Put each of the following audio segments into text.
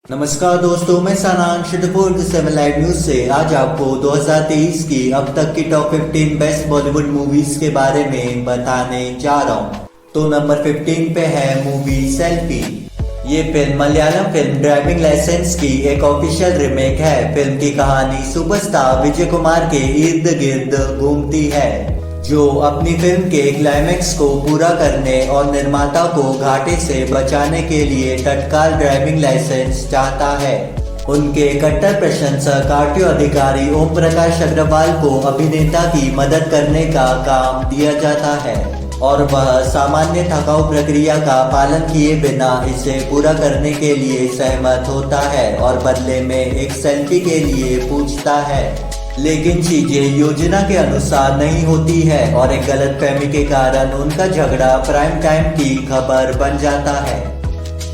नमस्कार दोस्तों, मैं सानांश रिपोर्ट 7 लाइव न्यूज से आज आपको 2023 की अब तक की टॉप 15 बेस्ट बॉलीवुड मूवीज के बारे में बताने जा रहा हूँ। तो नंबर 15 पे है मूवी सेल्फी। ये film Malayalam film driving licence की एक ऑफिशियल रीमेक है। फिल्म की कहानी सुपरस्टार विजय कुमार के इर्द गिर्द घूमती है, जो अपनी फिल्म के क्लाइमेक्स को पूरा करने और निर्माता को घाटे से बचाने के लिए तत्काल ड्राइविंग लाइसेंस चाहता है। उनके कट्टर प्रशंसक आरटीओ अधिकारी ओम प्रकाश अग्रवाल को अभिनेता की मदद करने का काम दिया जाता है और वह सामान्य थकाऊ प्रक्रिया का पालन किए बिना इसे पूरा करने के लिए सहमत होता है और बदले में एक सेल्फी के लिए पूछता है। लेकिन चीजें योजना के अनुसार नहीं होती है और एक गलतफहमी के कारण उनका झगड़ा प्राइम टाइम की खबर बन जाता है।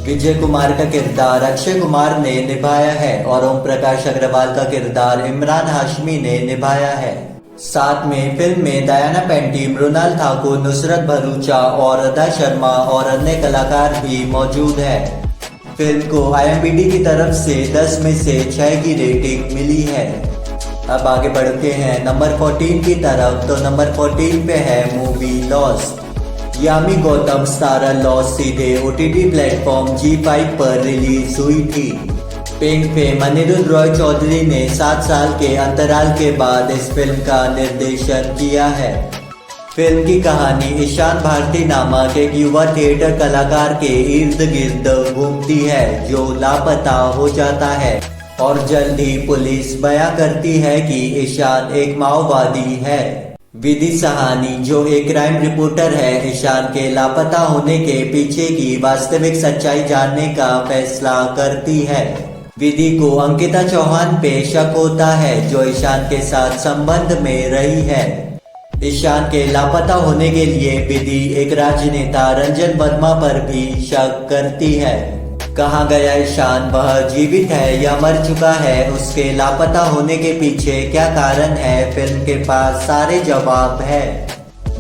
विजय कुमार का किरदार अक्षय कुमार ने निभाया है और ओम प्रकाश अग्रवाल का किरदार इमरान हाशमी ने निभाया है। साथ में फिल्म में दयाना पेंटी, मृणाल ठाकुर, नुसरत भरूचा और अदा शर्मा और अन्य कलाकार भी मौजूद है। फिल्म को IMDb की तरफ से 10 में से 6 की रेटिंग मिली है। अब आगे बढ़ते हैं नंबर 14 की तरफ। तो नंबर 14 पे है movie lost. Yami Gautam starrer lost सीधे OTT प्लेटफॉर्म G5 पर रिलीज हुई थी। पिंक फेम अनिरुद्ध रॉय चौधरी ने 7 साल के अंतराल के बाद इस फिल्म का निर्देशन किया है। फिल्म की कहानी ईशान भारती नामक एक युवा थिएटर कलाकार के इर्द गिर्द घूमती है, जो लापता हो जाता है और जल्द ही पुलिस बयां करती है कि ईशान एक माओवादी है। विधि सहानी, जो एक क्राइम रिपोर्टर है, ईशान के लापता होने के पीछे की वास्तविक सच्चाई जानने का फैसला करती है। विधि को अंकिता चौहान पे शक होता है, जो ईशान के साथ संबंध में रही है। ईशान के लापता होने के लिए विधि एक राजनेता रंजन वर्मा पर भी शक करती है। कहाँ गया ईशान, वह जीवित है या मर चुका है, उसके लापता होने के पीछे क्या कारण है, फिल्म के पास सारे जवाब है।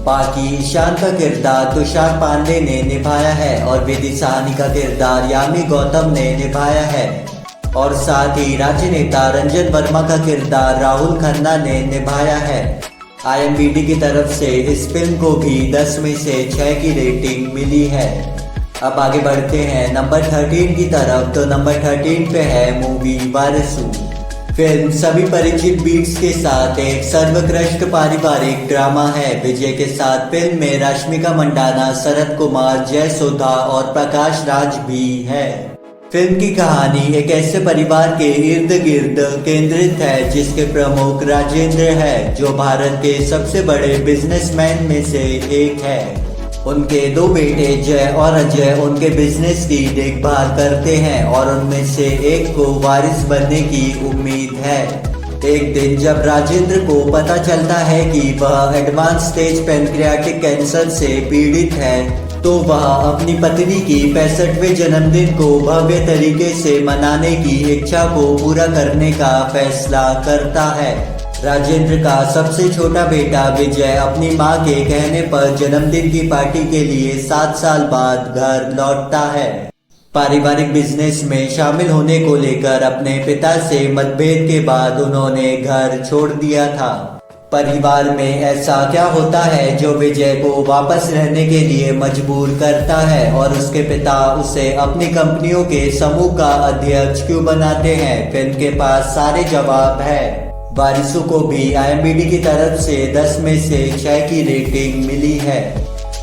बाकी ईशान का किरदार तुषार पांडे ने निभाया है और विधि सहानी का किरदार यामी गौतम ने निभाया है और साथ ही राजनेता रंजन वर्मा का किरदार राहुल खन्ना ने निभाया है। IMDb की तरफ से इस फिल्म को भी 10 में से 6 की रेटिंग मिली है। अब आगे बढ़ते हैं नंबर 13 की तरफ। तो नंबर 13 पे है मूवी वारिसु। फिल्म सभी परिचित बीट्स के साथ एक सर्वश्रेष्ठ पारिवारिक ड्रामा है। विजय के साथ फिल्म में रश्मिका मंडाना, शरद कुमार, जय सुधा और प्रकाश राज भी है। फिल्म की कहानी एक ऐसे परिवार के इर्द गिर्द केंद्रित है जिसके प्रमुख राजेंद्र है, जो भारत के सबसे बड़े बिजनेसमैन में से एक है। उनके 2 बेटे जय और अजय उनके बिजनेस की देखभाल करते हैं और उनमें से एक को वारिस बनने की उम्मीद है। एक दिन जब राजेंद्र को पता चलता है कि वह एडवांस स्टेज पैनक्रियाटिक कैंसर से पीड़ित है, तो वह अपनी पत्नी की 65वें जन्मदिन को भव्य तरीके से मनाने की इच्छा को पूरा करने का फैसला करता है। राजेंद्र का सबसे छोटा बेटा विजय अपनी मां के कहने पर जन्मदिन की पार्टी के लिए 7 साल बाद घर लौटता है। पारिवारिक बिजनेस में शामिल होने को लेकर अपने पिता से मतभेद के बाद उन्होंने घर छोड़ दिया था। परिवार में ऐसा क्या होता है जो विजय को वापस रहने के लिए मजबूर करता है और उसके पिता उसे अपनी कंपनियों के समूह का अध्यक्ष क्यों बनाते हैं? फिल्म के पास सारे जवाब है। वारिसु को भी IMDb की तरफ से 10 में से 6 की रेटिंग मिली है।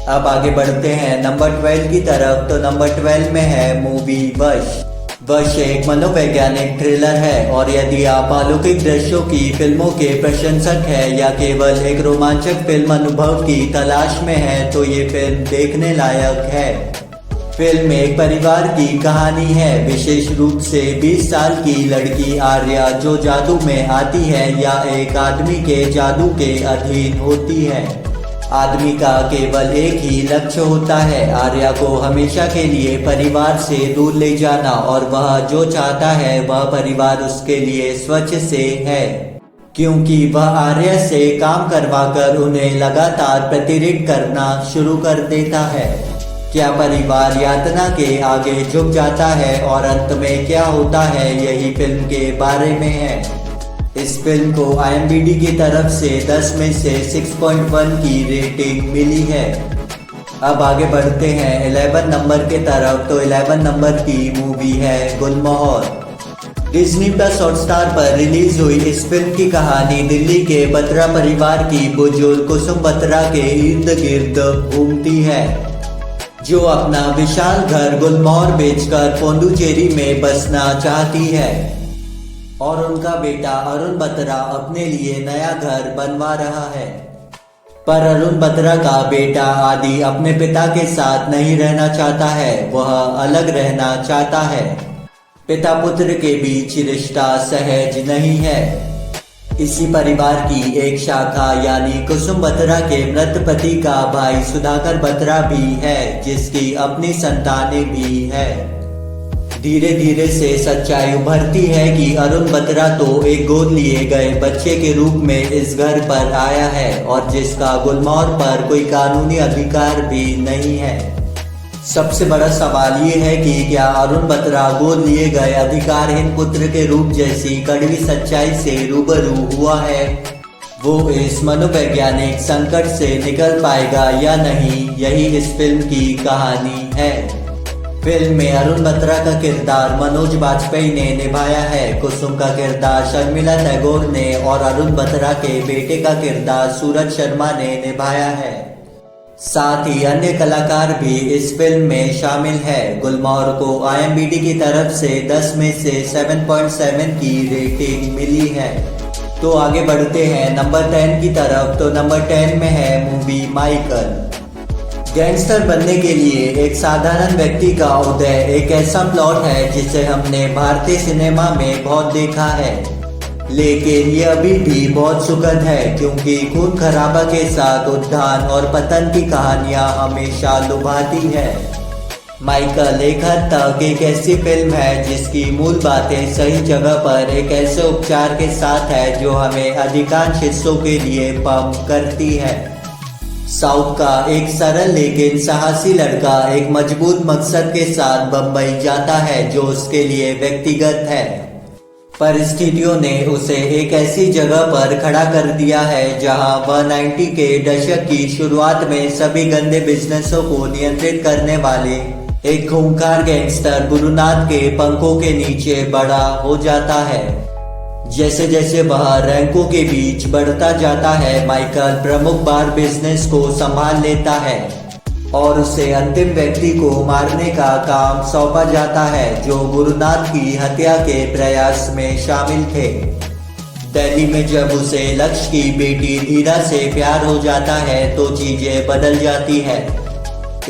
अब आगे बढ़ते हैं नंबर 12 की तरफ। तो नंबर 12 में है मूवी वश। वश एक मनोवैज्ञानिक थ्रिलर है और यदि आप अलौकिक दृश्यों की फिल्मों के प्रशंसक हैं या केवल एक रोमांचक फिल्म अनुभव की तलाश में हैं, तो ये फिल्म देखने लायक है। फिल्म में एक परिवार की कहानी है, विशेष रूप से 20 साल की लड़की आर्या जो जादू में आती है या एक आदमी के जादू के अधीन होती है। आदमी का केवल एक ही लक्ष्य होता है, आर्या को हमेशा के लिए परिवार से दूर ले जाना और वह जो चाहता है वह परिवार उसके लिए स्वच्छ से है, क्योंकि वह आर्या से काम करवाकर उन्हें लगातार प्रेरित करना शुरू कर देता है। क्या परिवार यातना के आगे झुक जाता है और अंत में क्या होता है, यही फिल्म के बारे में है। इस फिल्म को IMDb की तरफ से 10 में से 6.1 की रेटिंग मिली है। अब आगे बढ़ते हैं 11 नंबर के तरफ। तो 11 नंबर की मूवी है गुलमोहर। डिज्नी प्लस हॉटस्टार पर रिलीज हुई इस फिल्म की कहानी दिल्ली के बत्रा परिवार की बुजुर्ग कुसुम बत्रा के इर्द गिर्द घूमती है, जो अपना विशाल घर गुलमोहर बेचकर पोंडुचेरी में बसना चाहती है और उनका बेटा अरुण बत्रा अपने लिए नया घर बनवा रहा है। पर अरुण बत्रा का बेटा आदि अपने पिता के साथ नहीं रहना चाहता है, वह अलग रहना चाहता है। पिता पुत्र के बीच रिश्ता सहज नहीं है। इसी परिवार की एक शाखा यानी कुसुम बत्रा के मृत पति का भाई सुधाकर बत्रा भी है, जिसकी अपनी संतानें भी है। धीरे धीरे से सच्चाई उभरती है कि अरुण बत्रा तो एक गोद लिए गए बच्चे के रूप में इस घर पर आया है और जिसका गुलमोहर पर कोई कानूनी अधिकार भी नहीं है। सबसे बड़ा सवाल ये है कि क्या अरुण बत्रा गोद लिए गए अधिकारहीन पुत्र के रूप जैसी कड़वी सच्चाई से रूबरू हुआ है। वो इस मनोवैज्ञानिक संकट से निकल पाएगा या नहीं, यही इस फिल्म की कहानी है। फिल्म में अरुण बत्रा का किरदार मनोज बाजपेयी ने निभाया है, कुसुम का किरदार शर्मिला टैगोर ने और अरुण बत्रा के बेटे का किरदार सूरज शर्मा ने निभाया है। साथ ही अन्य कलाकार भी इस फिल्म में शामिल है। गुलमोहर को IMDb की तरफ से 10 में से 7.7 की रेटिंग मिली है। तो आगे बढ़ते हैं नंबर 10 की तरफ। तो नंबर 10 में है मूवी माइकल। गैंगस्टर बनने के लिए एक साधारण व्यक्ति का उदय एक ऐसा प्लॉट है जिसे हमने भारतीय सिनेमा में बहुत देखा है, लेकिन ये अभी भी बहुत सुखद है क्योंकि खून खराबा के साथ उत्थान और पतन की कहानियां हमेशा लुभाती है। माइकल एक हद तक एक ऐसी फिल्म है जिसकी मूल बातें सही जगह पर एक ऐसे उपचार के साथ है जो हमें अधिकांश हिस्सों के लिए पंप करती है। साउथ का एक सरल लेकिन साहसी लड़का एक मजबूत मकसद के साथ बंबई जाता है जो उसके लिए व्यक्तिगत है। परिस्थितियों ने उसे एक ऐसी जगह पर खड़ा कर दिया है जहां वह 90 के दशक की शुरुआत में सभी गंदे बिजनेसों को नियंत्रित करने वाले एक खूंखार गैंगस्टर गुरुनाथ के पंखों के नीचे बड़ा हो जाता है। जैसे जैसे वह रैंकों के बीच बढ़ता जाता है, माइकल प्रमुख बार बिजनेस को संभाल लेता है और उसे अंतिम व्यक्ति को मारने का काम सौंपा जाता है जो गुरुनाथ की हत्या के प्रयास में शामिल थे। दिल्ली में जब उसे लक्ष्य की बेटी धीरा से प्यार हो जाता है तो चीजें बदल जाती है।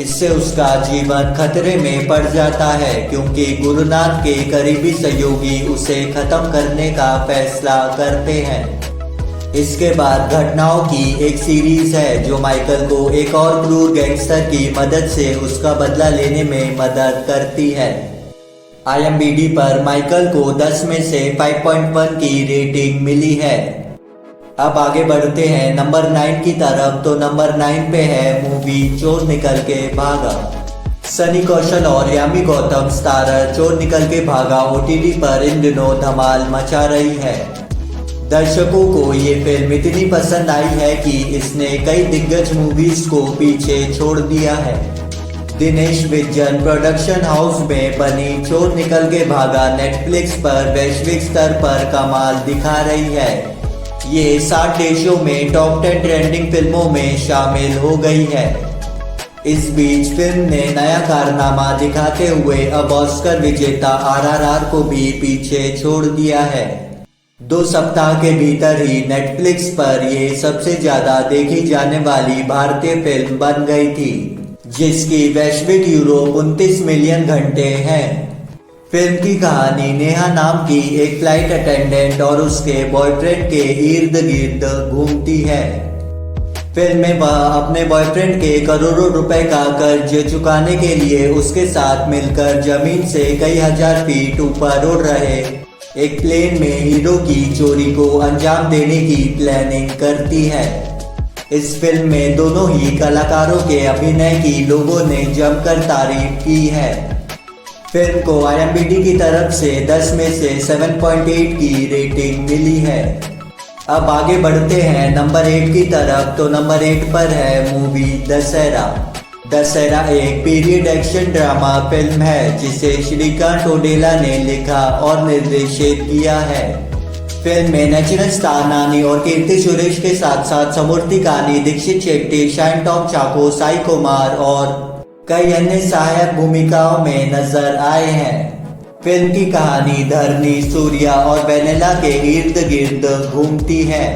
इससे उसका जीवन खतरे में पड़ जाता है क्योंकि गुरुनाथ के करीबी सहयोगी उसे खत्म करने का फैसला करते हैं। इसके बाद घटनाओं की एक सीरीज है जो माइकल को एक और क्रूर गैंगस्टर की मदद से उसका बदला लेने में मदद करती है। IMDb पर माइकल को 10 में से 5.1 की रेटिंग मिली है। अब आगे बढ़ते हैं नंबर 9 की तरफ। तो नंबर 9 पे है मूवी चोर निकल के भागा। सनी कौशल और यामी गौतम स्टारर चोर निकल के भागा OTT पर इन दिनों धमाल मचा रही है। दर्शकों को ये फिल्म इतनी पसंद आई है कि इसने कई दिग्गज मूवीज को पीछे छोड़ दिया है। दिनेश विजन प्रोडक्शन हाउस में बनी चोर निकल के भागा नेटफ्लिक्स पर वैश्विक स्तर पर कमाल दिखा रही है। ये 60 देशों में टॉप 10 ट्रेंडिंग फिल्मों में शामिल हो गई है। इस बीच फिल्म ने नया कारनामा दिखाते हुए अब ऑस्कर विजेता RRR को भी पीछे छोड़ दिया है। 2 सप्ताह के भीतर ही नेटफ्लिक्स पर ये सबसे ज्यादा देखी जाने वाली भारतीय फिल्म बन गई थी, जिसकी वैश्विक यूरोप 29 मिलियन घंटे हैं। फिल्म की कहानी नेहा नाम की एक फ्लाइट अटेंडेंट और उसके बॉयफ्रेंड के इर्द गिर्द घूमती है। फिल्म में वह अपने बॉयफ्रेंड के करोड़ों रुपए का कर्ज चुकाने के लिए उसके साथ मिलकर जमीन से कई हजार फीट ऊपर उड़ रहे एक प्लेन में हीरो की चोरी को अंजाम देने की प्लानिंग करती है। इस फिल्म में दोनों ही कलाकारों के अभिनय की लोगों ने जमकर तारीफ की है। फिल्म को IMDb की तरफ से 10 में से 7.8 की रेटिंग मिली है। अब आगे बढ़ते हैं नंबर 8 की तरफ। तो नंबर 8 पर है मूवी दशहरा। दशहरा एक पीरियड एक्शन ड्रामा फिल्म है जिसे श्रीकांत ओडेला ने लिखा और निर्देशित किया है। फिल्म में नेचुरल स्टार नानी और कीर्ति सुरेश के साथ साथ समूर्ति कानी, दीक्षित शेट्टी, शाइन टॉम चाको, साई कुमार और कई अन्य सहायक भूमिकाओं में नजर आए हैं। फिल्म की कहानी धरनी, सूर्या और वेनेला के इर्द गिर्द घूमती है,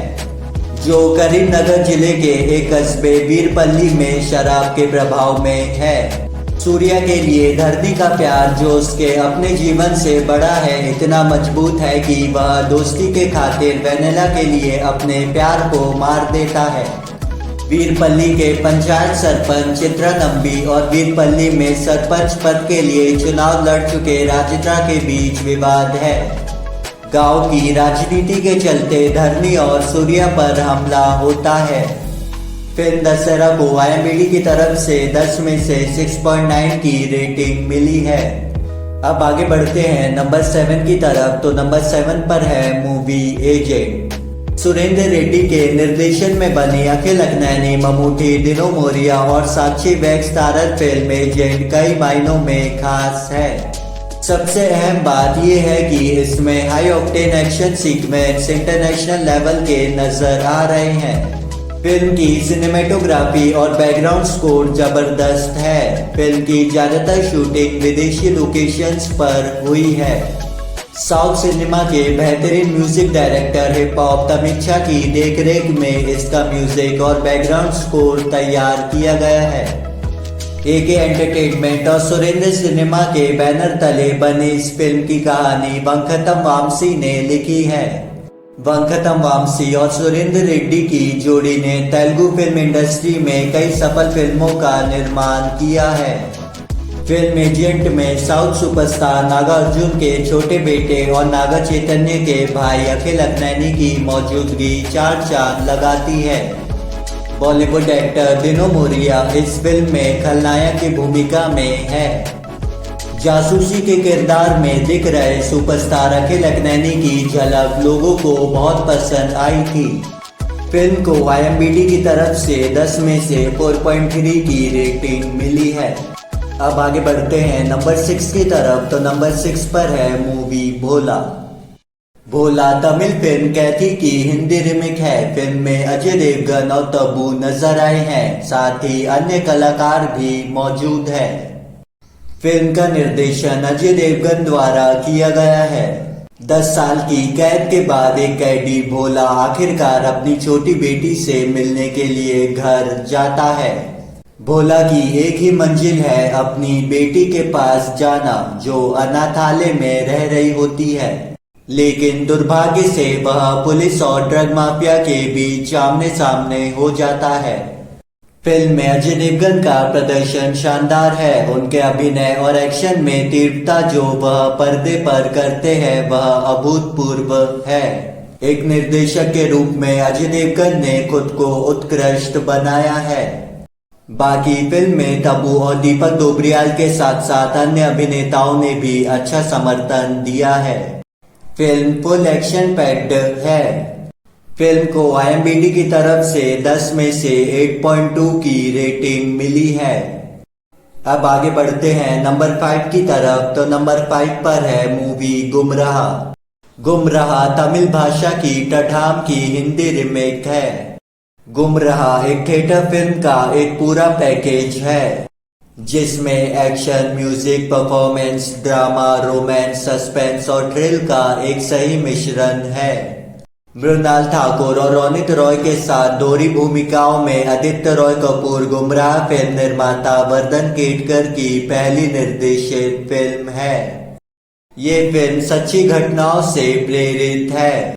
जो करीमनगर जिले के एक कस्बे वीरपल्ली में शराब के प्रभाव में है। सूर्या के लिए धरनी का प्यार, जो उसके अपने जीवन से बड़ा है, इतना मजबूत है कि वह दोस्ती के खातिर वेनेला के लिए अपने प्यार को मार देता है। वीरपल्ली के पंचायत सरपंच चित्रा नंबी और वीरपल्ली में सरपंच पद के लिए चुनाव लड़ चुके राजित्रा के बीच विवाद है। गांव की राजनीति के चलते धरनी और सूर्या पर हमला होता है। फिल्म दशहरा को IMDb की तरफ से 10 में से 6.9 की रेटिंग मिली है। अब आगे बढ़ते हैं नंबर 7 की तरफ। तो नंबर 7 पर है मूवी एजेंट। सुरेंद्र रेड्डी के निर्देशन में बनी अखिल अक्किनेनी, ममूटी, दिनो मोरिया और साक्षी वैग स्टारर फिल्म एजेंट कई मायनों में खास है। सबसे अहम बात यह है कि इसमें high octane action sequence international level के नजर आ रहे हैं। फिल्म की सिनेमेटोग्राफी और बैकग्राउंड स्कोर जबरदस्त है। फिल्म की ज्यादातर शूटिंग विदेशी लोकेशंस पर हुई है। साउथ सिनेमा के बेहतरीन म्यूजिक डायरेक्टर हिप हॉप तमीक्षा की देखरेख में इसका म्यूजिक और बैकग्राउंड स्कोर तैयार किया गया है। AK एंटरटेनमेंट और सुरेंद्र सिनेमा के बैनर तले बनी इस फिल्म की कहानी वंकटम वामसी ने लिखी है। वंकटम वामसी और सुरेंद्र रेड्डी की जोड़ी ने तेलुगु फिल्म इंडस्ट्री में कई सफल फिल्मों का निर्माण किया है। फिल्म एजेंट में साउथ सुपरस्टार नागा अर्जुन के छोटे बेटे और नागा चैतन्य के भाई अखिल अक्किनेनी की मौजूदगी चार चांद लगाती है। बॉलीवुड एक्टर दिनो मोरिया इस फिल्म में खलनायक की भूमिका में है। जासूसी के किरदार में दिख रहे सुपरस्टार अखिल अक्किनेनी की झलक लोगों को बहुत पसंद आई थी। फिल्म को IMDb की तरफ से 10 में से 4.3 की रेटिंग मिली है। अब आगे बढ़ते हैं नंबर 6 की तरफ। तो नंबर 6 पर है मूवी भोला। भोला तमिल फिल्म कैथी की हिंदी रीमेक है। फिल्म में अजय देवगन और तब्बू नजर आए हैं, साथ ही अन्य कलाकार भी मौजूद है। फिल्म का निर्देशन अजय देवगन द्वारा किया गया है। 10 साल की कैद के बाद एक कैदी भोला आखिरकार अपनी छोटी बेटी से मिलने के लिए घर जाता है। भोला की एक ही मंजिल है अपनी बेटी के पास जाना, जो अनाथालय में रह रही होती है, लेकिन दुर्भाग्य से वह पुलिस और ड्रग माफिया के बीच आमने सामने हो जाता है। फिल्म में अजय देवगन का प्रदर्शन शानदार है। उनके अभिनय और एक्शन में तीव्रता जो वह पर्दे पर करते हैं वह अभूतपूर्व है। एक निर्देशक के रूप में अजय देवगन ने खुद को उत्कृष्ट बनाया है। बाकी फिल्म में तब्बू और दीपक डोबरियाल के साथ साथ अन्य अभिनेताओं ने भी अच्छा समर्थन दिया है। फिल्म फुल एक्शन पैक्ड है। फिल्म को IMDb की तरफ से 10 में से 8.2 की रेटिंग मिली है। अब आगे बढ़ते हैं नंबर 5 की तरफ। तो नंबर 5 पर है मूवी गुमराह। गुमराह तमिल भाषा की टठाम की हिंदी रीमेक है। गुमराह एक थिएटर फिल्म का एक पूरा पैकेज है, जिसमें action, music, performance, drama, romance, suspense और थ्रिल का एक सही मिश्रण है। मृणाल ठाकुर और रोनित रॉय के साथ दोहरी भूमिकाओं में आदित्य रॉय कपूर गुमराह फिल्म निर्माता वर्धन केटकर की पहली निर्देशित फिल्म है। ये फिल्म सच्ची घटनाओं से प्रेरित है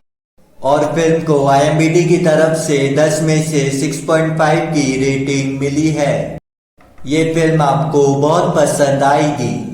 और फिल्म को IMDb की तरफ से 10 में से 6.5 की रेटिंग मिली है। ये फिल्म आपको बहुत पसंद आएगी।